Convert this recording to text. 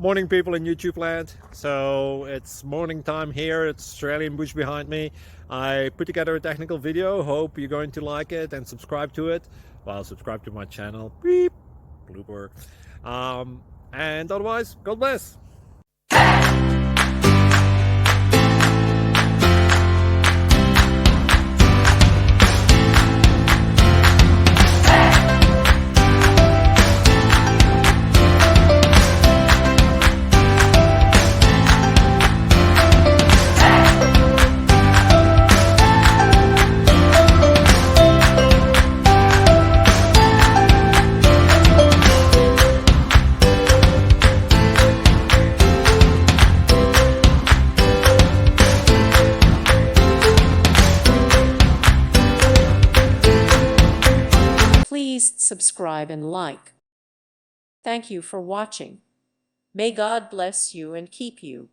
Morning, people in YouTube land. So it's morning time here. It's Australian bush behind me. I put together a technical video. Hope you're going to like it and subscribe to it. Well, subscribe to my channel. Beep. Blooper. And otherwise, God bless. Please subscribe and like. Thank you for watching. May God bless you and keep you.